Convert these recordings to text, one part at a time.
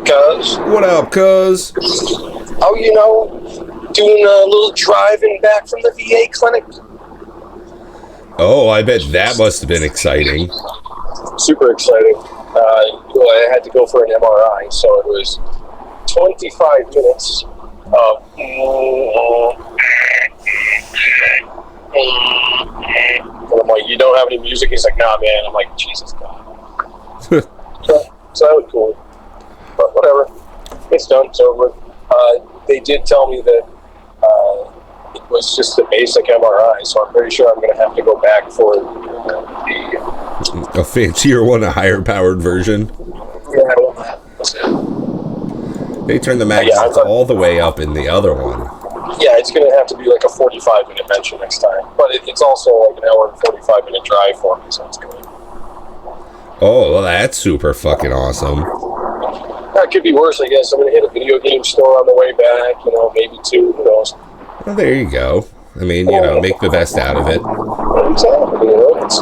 cuz? What up, cuz? Oh, doing a little driving back from the VA clinic. Oh, I bet that must have been exciting. Super exciting. I had to go for an MRI, so it was 25 minutes of... And I'm like, you don't have any music? He's like, nah, man. I'm like, Jesus God. so that was cool. But whatever. It's done. It's over. They did tell me that it was just a basic MRI, so I'm pretty sure I'm going to have to go back for a fancier one, a higher powered version. Yeah, they turned the magnets all the way up in the other one. Yeah, it's going to have to be like a 45-minute mention next time. But it's also like an hour and 45-minute drive for me, so it's good. Oh, well, that's super fucking awesome. That could be worse, I guess. I'm going to hit a video game store on the way back, maybe two, who knows. Well, there you go. I mean, make the best out of it. Exactly, it's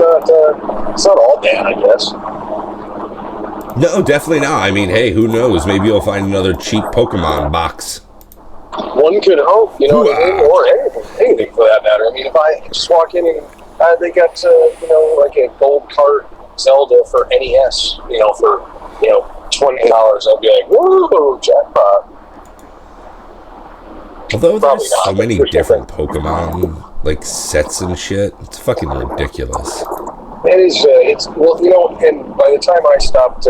not all bad, I guess. No, definitely not. I mean, hey, who knows? Maybe you'll find another cheap Pokemon box. One could hope, or anything for that matter. I mean, if I just walk in and they got, like a gold card Zelda for NES, for, $20, I'll be like, whoa, jackpot. Although there's so many different Pokemon, like, sets and shit, it's fucking ridiculous. It is, and by the time I stopped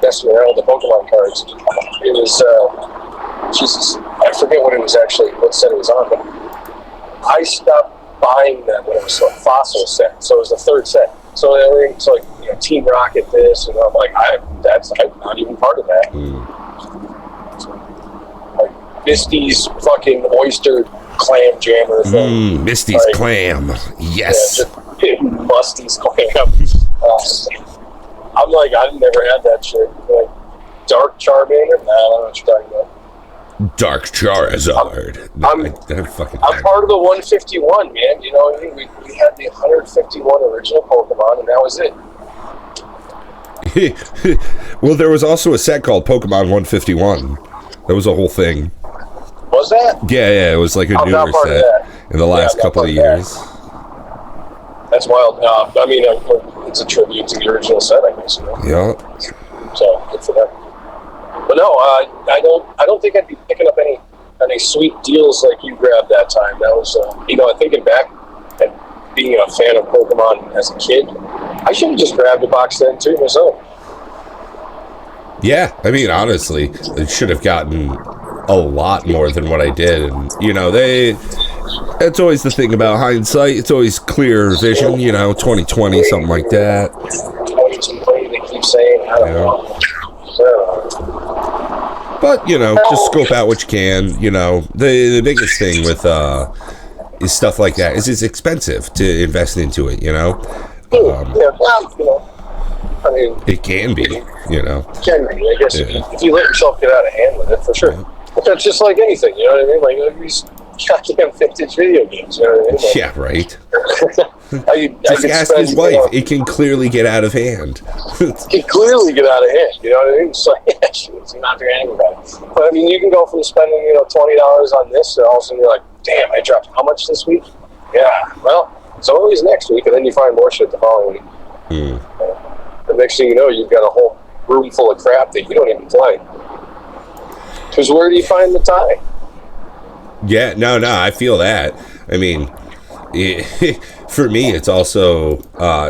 messing around with the Pokemon cards, it was, Jesus, I forget what set it was on, but I stopped buying them when it was a fossil set, so it was the third set. So it's like, Team Rocket this, and I'm like, I'm not even part of that. Like, Misty's fucking oyster clam jammer thing. Misty's clam, yes. Yeah, Musty's clam. I'm like, I've never had that shit. Like, Dark Charmander? Nah, I don't know what you're talking about. Dark Charizard. I'm part of the 151, man. You know what I mean? We had the 151 original Pokemon, and that was it. Well, there was also a set called Pokemon 151. That was a whole thing. Was that? Yeah, it was like a newer set in the last couple of years. That's wild. I mean, it's a tribute to the original set, I guess. Yeah. So, good for them. But no, I don't think I'd be picking up any sweet deals like you grabbed that time. That was, thinking back and being a fan of Pokemon as a kid, I should have just grabbed a box then too myself. Yeah, I mean, honestly, I should have gotten a lot more than what I did. And, that's always the thing about hindsight. It's always clear vision, 2020, something like that. 2020, they keep saying, I don't know. But, just scope out what you can. The biggest thing with is stuff like that is it's expensive to invest into it, I mean, it can be, Can be, I guess, if you let yourself get out of hand with it, for sure. But that's just like anything, you know what I mean? Like these goddamn vintage video games, you know what I mean? Like, yeah, right. Just ask his wife. It can clearly get out of hand. It can clearly get out of hand, you know what I mean? So, yeah, she's not doing anything about it. But, I mean, you can go from spending, $20 on this, and all of a sudden you're like, damn, I dropped how much this week? Yeah, well, it's always next week, and then you find more shit the following week. The next thing you know, you've got a whole room full of crap that you don't even play. Because where do you find the time? Yeah, no, I feel that. I mean, for me, it's also,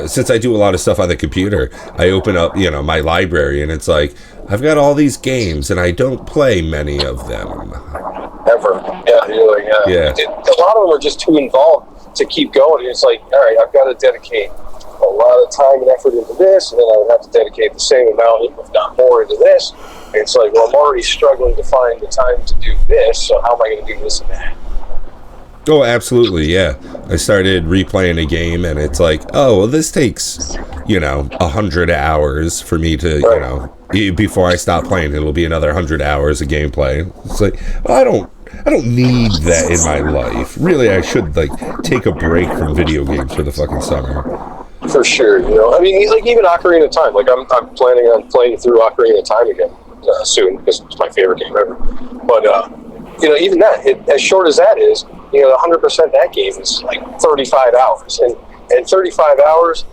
since I do a lot of stuff on the computer, I open up, my library, and it's like, I've got all these games, and I don't play many of them. Ever. Yeah, you're like, yeah. A lot of them are just too involved to keep going. It's like, all right, I've got to dedicate a lot of time and effort into this, and then I would have to dedicate the same amount, if not more, into this. And it's like, well, I'm already struggling to find the time to do this, so how am I going to do this and that? Oh, absolutely, yeah. I started replaying a game, and it's like, oh, well, this takes, 100 hours for me to, before I stop playing, it'll be another 100 hours of gameplay. It's like, well, I don't need that in my life. Really, I should, take a break from video games for the fucking summer. For sure, I mean, like, even Ocarina of Time. Like, I'm planning on playing through Ocarina of Time again. soon because it's my favorite game ever. But even that, as short as that is, 100% that game is like 35 hours, and 35 hours,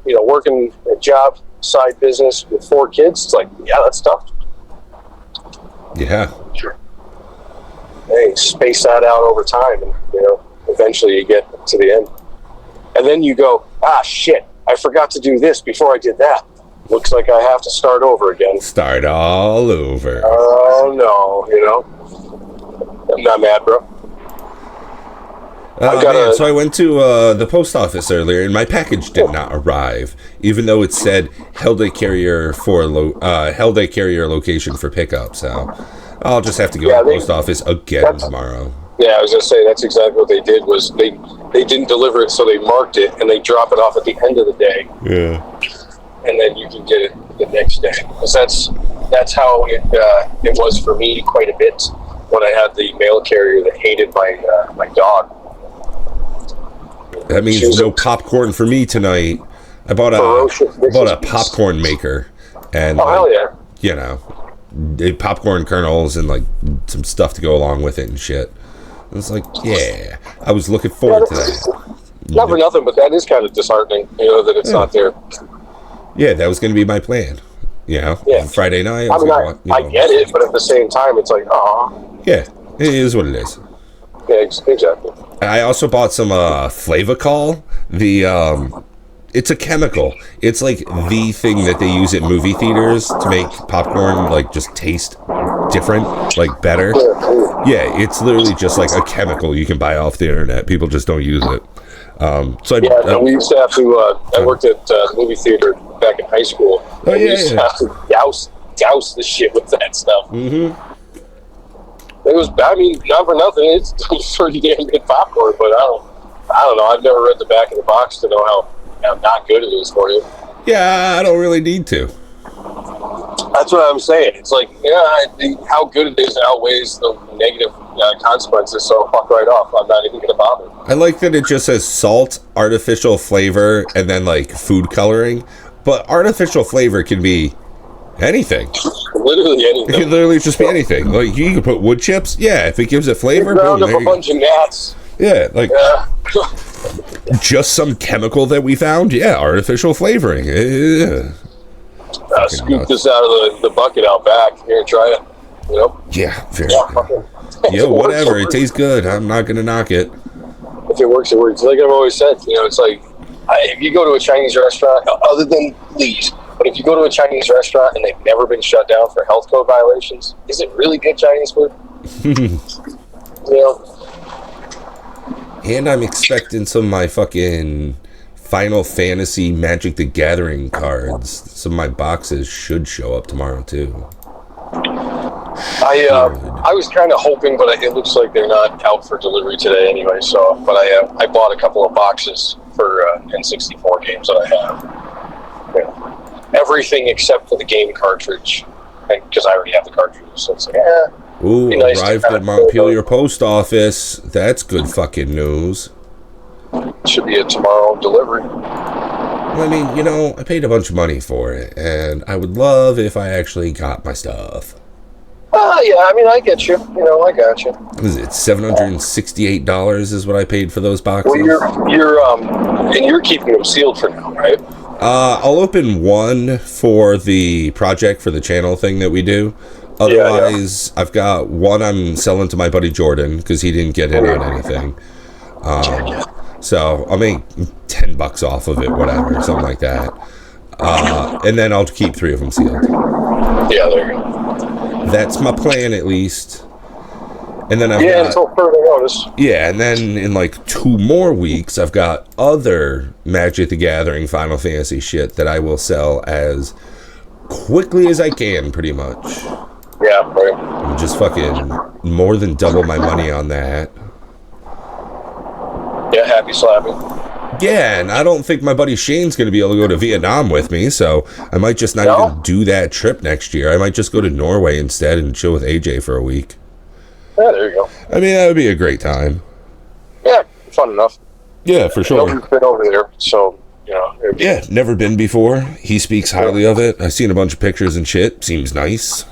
working a job, side business with 4 kids, it's like, yeah, that's tough. Yeah. Sure. Hey, space that out over time, and eventually you get to the end, and then you go, shit, I forgot to do this before I did that. Looks like I have to start over again. Start all over. Oh no, I'm not mad, bro. So I went to the post office earlier, and my package did not arrive, even though it said held a carrier location for pickup. So I'll just have to go to the post office again tomorrow. Yeah, I was gonna say that's exactly what they did. Was they didn't deliver it, so they marked it and they drop it off at the end of the day. Yeah, and then you can get it the next day. Because that's how it was for me quite a bit when I had the mail carrier that hated my dog. That means no popcorn for me tonight. I bought a popcorn maker, and hell yeah, popcorn kernels and like some stuff to go along with it and shit. It was like, yeah, I was looking forward to that. Not for nothing, but that is kind of disheartening, that it's not there. Yeah, that was going to be my plan. Friday night. I get it, but at the same time, it's like, yeah, it is what it is. Yeah, exactly. I also bought some Flavacol. It's a chemical. It's like the thing that they use at movie theaters to make popcorn like just taste different, like better. Yeah, it's literally just like a chemical you can buy off the internet. People just don't use it. We used to have to. I worked at the movie theater back in high school. We used to have to douse the shit with that stuff. Mm-hmm. It was. I mean, not for nothing. It's pretty damn good popcorn, but I don't know. I've never read the back of the box to know how not good it is for you. Yeah, I don't really need to. That's what I'm saying. It's like, I think how good it is outweighs the negative consequences, so fuck right off. I'm not even going to bother. I like that it just says salt, artificial flavor, and then like food coloring. But artificial flavor can be anything. Literally anything. It can literally just be anything. Like you can put wood chips. Yeah, if it gives it flavor. Ground up a bunch of gnats. Yeah, like just some chemical that we found. Yeah, artificial flavoring. Scoop this out of the bucket out back. Here, try it. Yeah, very good. Yo, whatever. It tastes good. I'm not gonna knock it. If it works, it works. Like I've always said, it's like if you go to a Chinese restaurant, other than Lee's, but if you go to a Chinese restaurant and they've never been shut down for health code violations, is it really good Chinese food? And I'm expecting some of my fucking Final Fantasy Magic the Gathering cards. Some of my boxes should show up tomorrow too. I was kind of hoping, but it looks like they're not out for delivery today anyway. So, but I bought a couple of boxes for N64 games that I have. Everything except for the game cartridge, because I already have the cartridges. So it's like, ooh, nice arrived at Montpelier post office. That's good fucking news. Should be a tomorrow delivery. Well, I mean, I paid a bunch of money for it, and I would love if I actually got my stuff. Yeah, I mean, I get you. I got you. What is it? $768 is what I paid for those boxes. Well, you're keeping them sealed for now, right? I'll open one for the project for the channel thing that we do. Otherwise, I've got one I'm selling to my buddy Jordan because he didn't get in on anything. So I'll make $10 off of it, whatever, something like that. And then I'll keep 3 of them sealed. Yeah, there you go. That's my plan, at least. And then until further notice. Yeah, and then in like 2 more weeks, I've got other Magic the Gathering Final Fantasy shit that I will sell as quickly as I can, pretty much. Yeah, right. I'm just fucking more than double my money on that. Yeah, happy slapping. Yeah, and I don't think my buddy Shane's going to be able to go to Vietnam with me, so I might just not even do that trip next year. I might just go to Norway instead and chill with AJ for a week. Yeah, there you go. I mean, that would be a great time. Yeah, fun enough. Yeah, for sure. Nobody's been over there, so, Yeah, never been before. He speaks highly of it. I've seen a bunch of pictures and shit. Seems nice.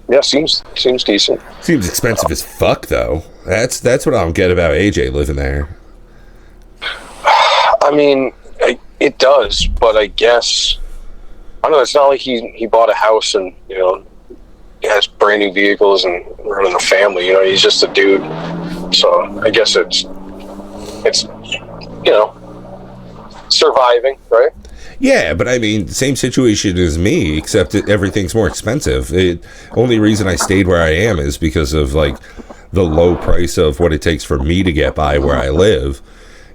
Yeah, seems decent. Seems expensive as fuck, though. That's what I don't get about AJ living there. I mean, it does, but I guess I don't know. It's not like he bought a house and he has brand new vehicles and running a family. He's just a dude. So I guess it's surviving, right? Yeah, but I mean, same situation as me, except everything's more expensive. Only reason I stayed where I am is because of like the low price of what it takes for me to get by where I live.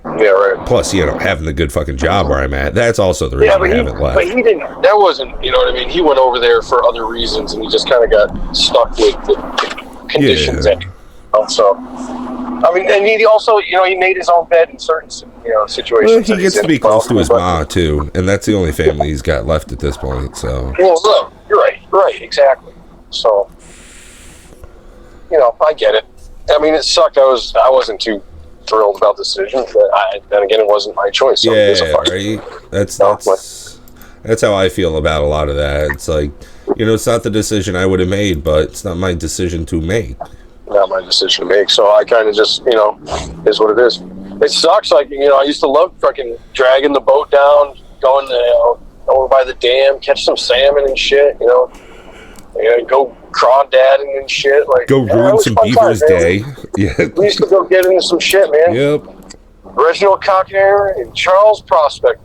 Yeah, right. Plus, having the good fucking job where I'm at. That's also the reason I haven't left. But he didn't. That wasn't. You know what I mean? He went over there for other reasons, and he just kind of got stuck with the conditions. Yeah. So, I mean, and he also, he made his own bed in certain, situations. Well, he gets to be close to his ma too, and that's the only family he's got left at this point. So. Well, look, you're right, exactly. So, I get it. I mean, it sucked. I wasn't too thrilled about the decision, but then again, it wasn't my choice. So yeah, right. That's how I feel about a lot of that. It's like, it's not the decision I would have made, but it's not my decision to make. Not my decision to make. So I kind of just, is what it is. It sucks. Like, I used to love fucking dragging the boat down, going over by the dam, catch some salmon and shit. Go crawdadding and shit. Like, go ruin some beaver's day. Yeah. We used to go get into some shit, man. Yep. Reginald Cockner and Charles Prospect.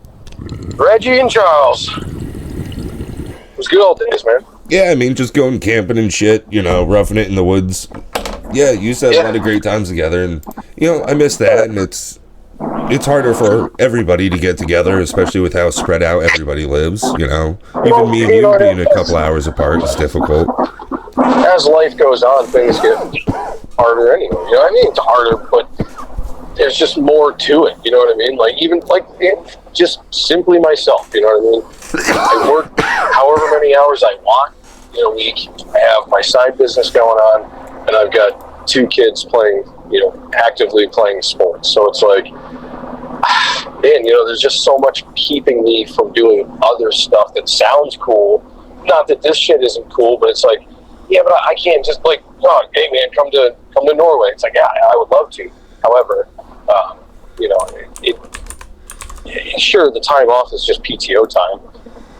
Reggie and Charles. It was good old days, man. Yeah, I mean, just going camping and shit, roughing it in the woods. Yeah, you used to have a lot of great times together, and, I miss that, and it's harder for everybody to get together, especially with how spread out everybody lives, Even me and you being a couple hours apart is difficult. As life goes on, things get harder anyway. I mean, it's harder, but there's just more to it. You know what I mean? Like, even just simply myself. You know what I mean? I work however many hours I want in a week. I have my side business going on, and I've got 2 kids playing, actively playing sports. So it's like, man, there's just so much keeping me from doing other stuff that sounds cool. Not that this shit isn't cool, but it's like, yeah, but I can't just like, oh, hey man, come to Norway. It's like, yeah, I would love to. However, sure, the time off is just PTO time,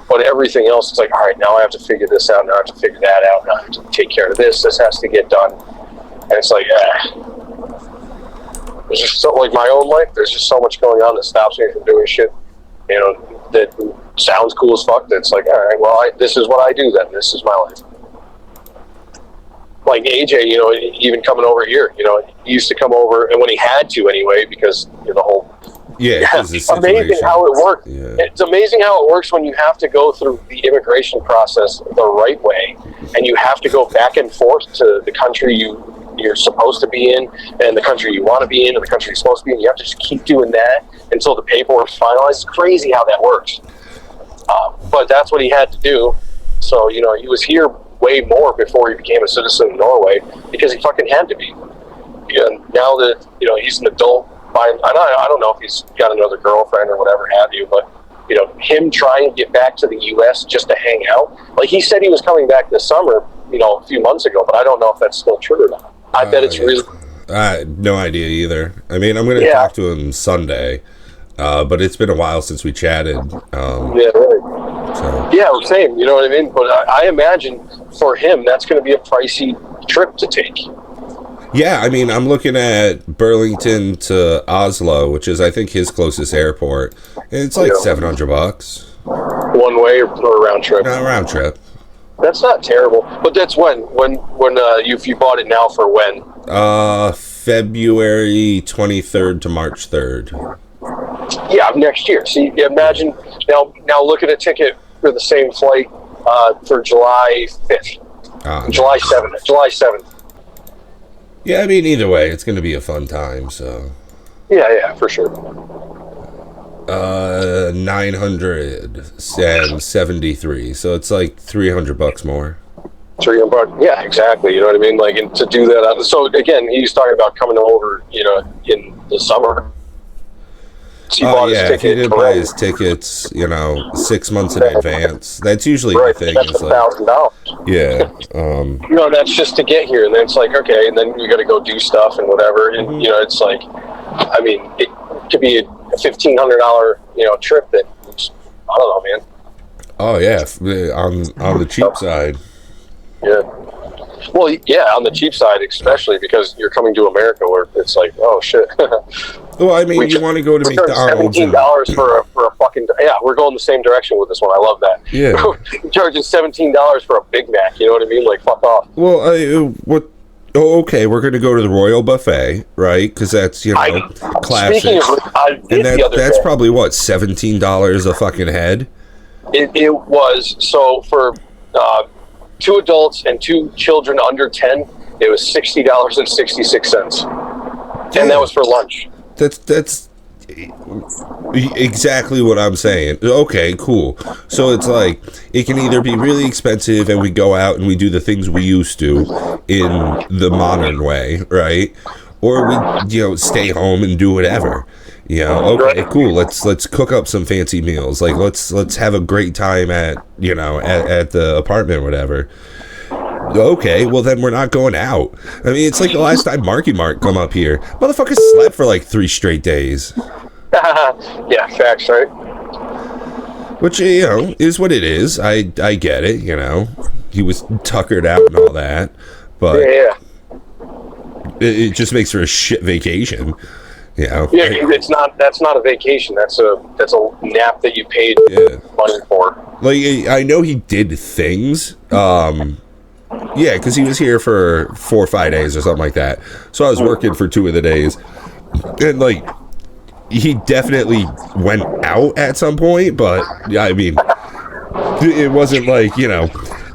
but everything else, it's like, all right, now I have to figure this out. Now I have to figure that out. Now I have to take care of this. This has to get done. And it's like, there's just so, like my own life, there's just so much going on that stops me from doing shit, that sounds cool as fuck. That's like, all right, well, this is what I do then. This is my life. Like AJ, even coming over here, he used to come over, and when he had to anyway, because the whole amazing how it works. Yeah. It's amazing how it works when you have to go through the immigration process the right way, and you have to go back and forth to the country you're supposed to be in, and the country you want to be in, and the country you're supposed to be in. You have to just keep doing that until the paperwork's finalized. It's crazy how that works. But that's what he had to do. So, he was here way more before he became a citizen of Norway, because he fucking had to be. And now that, he's an adult, I don't know if he's got another girlfriend or whatever have you, but, him trying to get back to the U.S. just to hang out. Like, he said he was coming back this summer, a few months ago, but I don't know if that's still true or not. I bet it's really... I have no idea either. I mean, I'm going to talk to him Sunday, but it's been a while since we chatted. Yeah, right. So. Yeah, same, you know what I mean? But I imagine for him, that's going to be a pricey trip to take. Yeah, I mean, I'm looking at Burlington to Oslo, which is, I think, his closest airport. And it's like $700. One way or round trip? No, round trip. That's not terrible. But that's when if you bought it now for when? February 23rd to March 3rd. Yeah, next year. See, imagine now look at a ticket for the same flight for July 5th. July 7th. Yeah, I mean, either way, it's going to be a fun time, so. Yeah, for sure. 973, so it's like $300 more. $300, yeah, exactly. You know what I mean? Like, and to do that. So again, he's talking about coming over, in the summer. So you bought his if he ticket. didn't buy his tickets, 6 months in advance, that's usually Right, the thing. that's Is like, $1,000. yeah. That's just to get here, and then it's like, okay, and then you got to go do stuff and whatever, and it's like, I mean, it could be a $1,500 trip that, I don't know, man. Oh yeah, on the cheap side. Yeah. Well, yeah, on the cheap side, especially because you're coming to America, where it's like, oh shit. Well, I mean, you want to go to McDonald's. $17 for a fucking we're going the same direction with this one. I love that. Yeah, charging $17 for a Big Mac. You know what I mean? Like, fuck off. Well, what? Oh, okay, we're going to go to the Royal Buffet, right? Because that's classic. Speaking of, that's probably what, $17 a fucking head. It was so for 2 adults and 2 children under 10. It was $60.66, and that was for lunch. That's exactly what I'm saying. Okay, cool. So it's like, it can either be really expensive and we go out and we do the things we used to in the modern way, right? Or we, stay home and do whatever. Okay, cool. Let's cook up some fancy meals. Like, let's have a great time at the apartment, whatever. Okay, well then we're not going out. I mean, it's like the last time Marky Mark come up here. Motherfucker slept for like 3 straight days. Yeah, facts, right? Which, is what it is. I get it, He was tuckered out and all that. But yeah. It just makes for a shit vacation. Yeah, that's not a vacation. That's a nap that you paid money for. Like, I know he did things. Yeah, because he was here for 4 or 5 days or something like that. So I was working for 2 of the days. And, like, he definitely went out at some point, but, I mean, it wasn't like,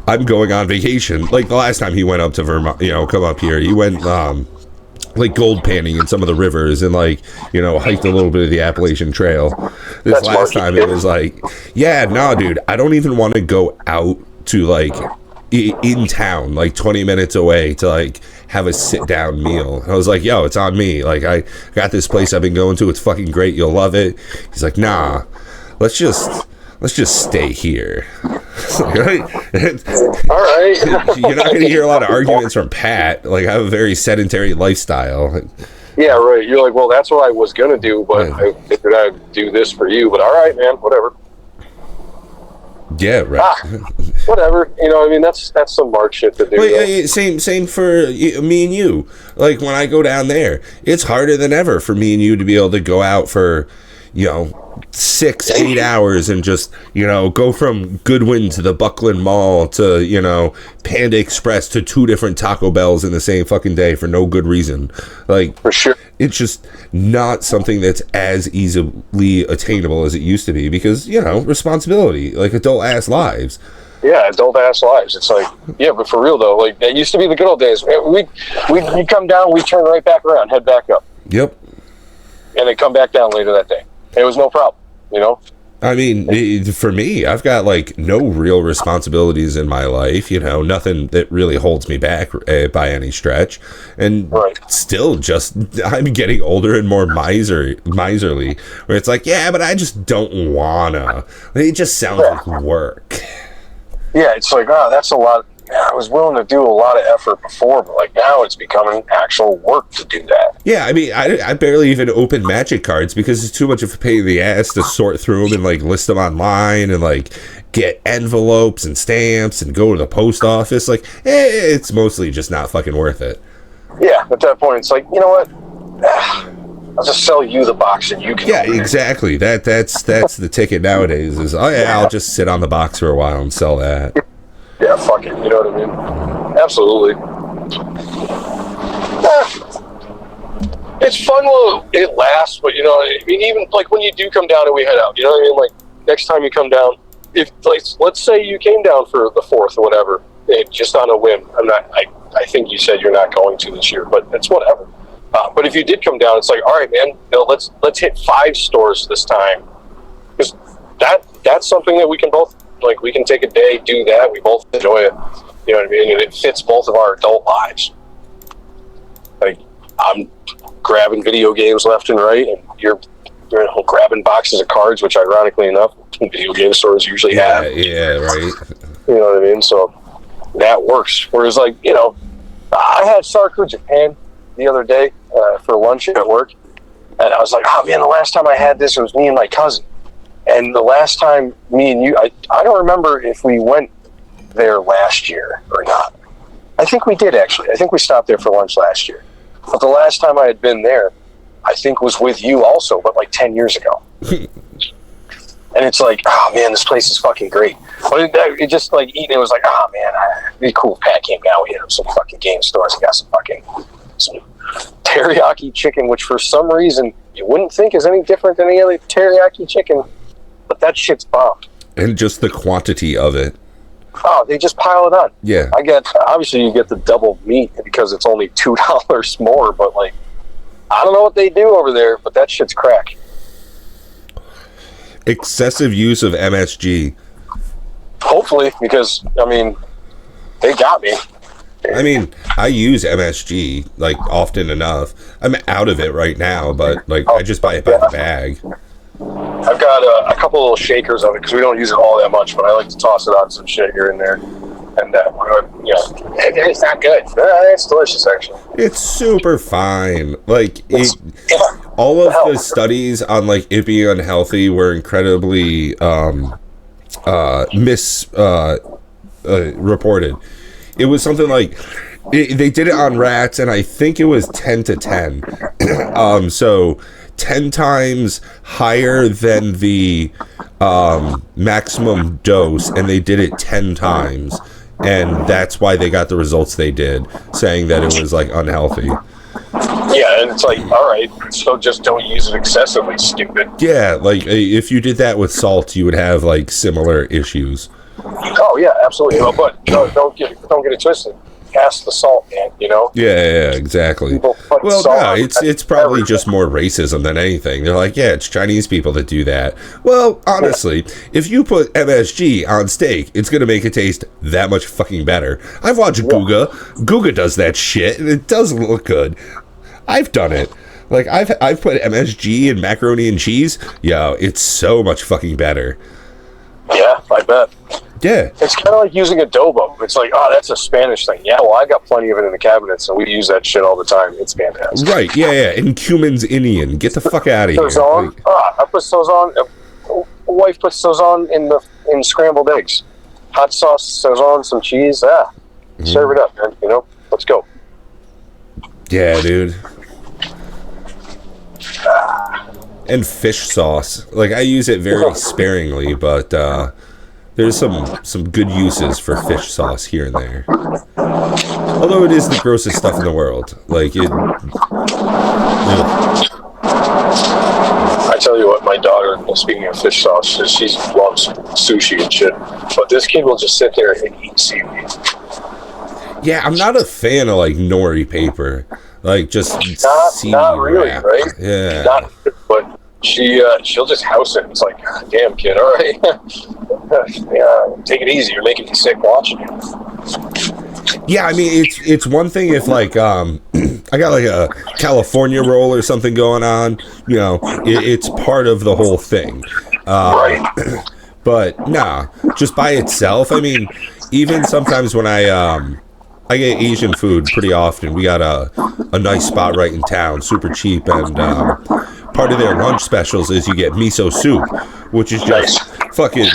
I'm going on vacation. Like, the last time he went up to Vermont, come up here, he went, like, gold panning in some of the rivers and, like, hiked a little bit of the Appalachian Trail. This last time it was like, yeah, nah, dude, I don't even want to go out to, like, in town, like 20 minutes away to, like, have a sit-down meal. I was like, yo, it's on me. Like, I got this place I've been going to. It's fucking great. You'll love it. He's like, nah, let's just stay here. All right. You're not going to hear a lot of arguments from Pat. Like, I have a very sedentary lifestyle. Yeah, right. You're like, well, that's what I was going to do, but I figured I'd do this for you. But all right, man, whatever. Yeah, right. Whatever. I mean, that's some Mark shit to do. Well, same for me and you. Like, when I go down there, it's harder than ever for me and you to be able to go out for, 6-8 hours and just, go from Goodwin to the Buckland Mall to, Panda Express to 2 different Taco Bells in the same fucking day for no good reason. Like, for sure. It's just not something that's as easily attainable as it used to be because, responsibility, like adult ass lives. Yeah, adult ass lives. It's like, yeah, but for real though, like, that used to be the good old days. We come down, we turn right back around, head back up. Yep. And then come back down later that day. It was no problem, I mean, for me, I've got, like, no real responsibilities in my life, nothing that really holds me back by any stretch. And still just, I'm getting older and more miserly, where it's like, yeah, but I just don't wanna. It just sounds like work. Yeah, it's like, oh, that's a lot. I was willing to do a lot of effort before, but like now it's becoming actual work to do that. Yeah, I mean, I barely even open Magic cards because it's too much of a pain in the ass to sort through them and like list them online and like get envelopes and stamps and go to the post office. Like, it's mostly just not fucking worth it. Yeah, at that point, it's like, you know what? I'll just sell you the box and you can. Yeah, exactly. That's the ticket nowadays. Is I'll just sit on the box for a while and sell that. Yeah, fuck it. You know what I mean? Absolutely. It's fun while it lasts, but I mean, even like when you do come down and we head out, you know what I mean? Like next time you come down, if like let's say you came down for the 4th or whatever, just on a whim. I think you said you're not going to this year, but it's whatever. But if you did come down, it's like, all right, man, let's hit 5 stores this time, because that's something that we can both. Like, we can take a day, do that. We both enjoy it. You know what I mean? And it fits both of our adult lives. Like, I'm grabbing video games left and right, and you're grabbing boxes of cards, which ironically enough, video game stores usually have. Yeah, right. You know what I mean? So that works. Whereas, like, you know, I had Sarku Japan the other day for lunch at work, and I was like, oh man, the last time I had this, it was me and my cousin. And the last time me and you, I don't remember if we went there last year or not. I think we did, actually. I think we stopped there for lunch last year. But the last time I had been there, I think was with you also, but like 10 years ago. And it's like, oh man, this place is fucking great. But it just like eating, it was like, oh man, it'd be cool if Pat came down. We hit up some fucking game stores and got some teriyaki chicken, which for some reason you wouldn't think is any different than any other teriyaki chicken, but that shit's bomb. And just the quantity of it. Oh, they just pile it on. Yeah. Obviously you get the double meat because it's only $2 more, but like, I don't know what they do over there, but that shit's crack. Excessive use of MSG. Hopefully, because, I mean, they got me. I mean, I use MSG, like, often enough. I'm out of it right now, but, like, I just buy it by the bag. I've got a couple little shakers of it, because we don't use it all that much, but I like to toss it on some shit here and there. And, you know, it's not good. It's delicious, actually. It's super fine. Like, all of the studies on, like, it being unhealthy were incredibly reported. It was something like, they did it on rats, and I think it was 10 to 10. So 10 times higher than the maximum dose, and they did it 10 times. And that's why they got the results they did, saying that it was, like, unhealthy. Yeah, and it's like, all right, so just don't use it excessively, stupid. Yeah, like, if you did that with salt, you would have, like, similar issues. Oh, yeah, absolutely. But don't get it twisted. Pass the salt, man, you know? Yeah, exactly. Well, no, it's probably just more racism than anything. They're like, yeah, it's Chinese people that do that. Well, honestly, if you put MSG on steak, it's going to make it taste that much fucking better. I've watched Guga. Guga does that shit, and it does look good. I've done it. Like, I've put MSG in macaroni and cheese. Yo, it's so much fucking better. Yeah, I bet. Yeah. It's kind of like using adobo. It's like, oh, that's a Spanish thing. Yeah, well, I got plenty of it in the cabinets, and we use that shit all the time. It's fantastic. Right, yeah. And cumin's Indian. Get the fuck out of here. Sazon? I put Sazon. My wife puts Sazon in scrambled eggs. Hot sauce, Sazon, some cheese. Serve it up, man. You know, let's go. Yeah, dude. And fish sauce. Like, I use it very sparingly, but there's some good uses for fish sauce here and there. Although it is the grossest stuff in the world. Like, it... I tell you what, my daughter, speaking of fish sauce, she loves sushi and shit. But this kid will just sit there and eat seaweed. Yeah, I'm not a fan of, like, nori paper. Like, just seaweed not really, wrap. right? Yeah. But she'll just house it. It's like, damn, kid, all right. Yeah, take it easy. You're making me sick watching it. Yeah, I mean, it's one thing if, like, I got, like, a California roll or something going on, you know, it's part of the whole thing. Right. But, nah, just by itself, I mean, even sometimes when I get Asian food pretty often. We got a nice spot right in town, super cheap, and part of their lunch specials is you get miso soup, which is just fucking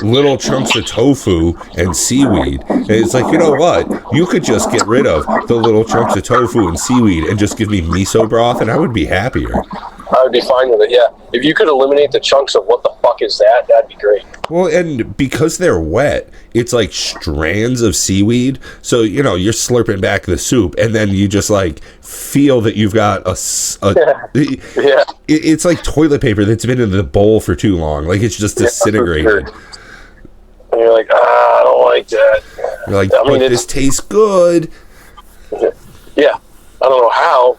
little chunks of tofu and seaweed. And it's like, you know what? You could just get rid of the little chunks of tofu and seaweed and just give me miso broth, and I would be happier. I would be fine with it, yeah. If you could eliminate the chunks of what the fuck is that, that'd be great. Well, and because they're wet, it's like strands of seaweed. So, you know, you're slurping back the soup, and then you just, like, feel that you've got yeah. It's like toilet paper that's been in the bowl for too long. Like, it's just disintegrated. And you're like, I don't like that. You're like, but this tastes good. Yeah. I don't know how.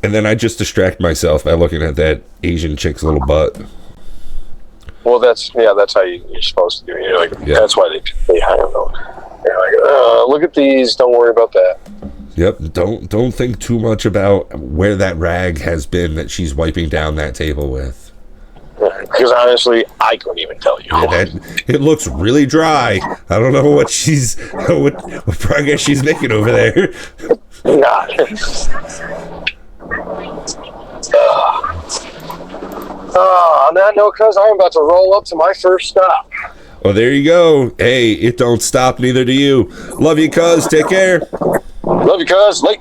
And then I just distract myself by looking at that Asian chick's little butt. Well, that's how you're supposed to do it. You're like, that's why they I don't know. You're like, look at these. Don't worry about that. Yep. Don't think too much about where that rag has been that she's wiping down that table with. Because honestly, I couldn't even tell you. Yeah, it looks really dry. I don't know what what progress she's making over there. God. On that note, cuz I'm about to roll up to my first stop. Well, there you go. Hey, it don't stop, neither do you. Love you, cuz. Take care. Love you, cuz. Late.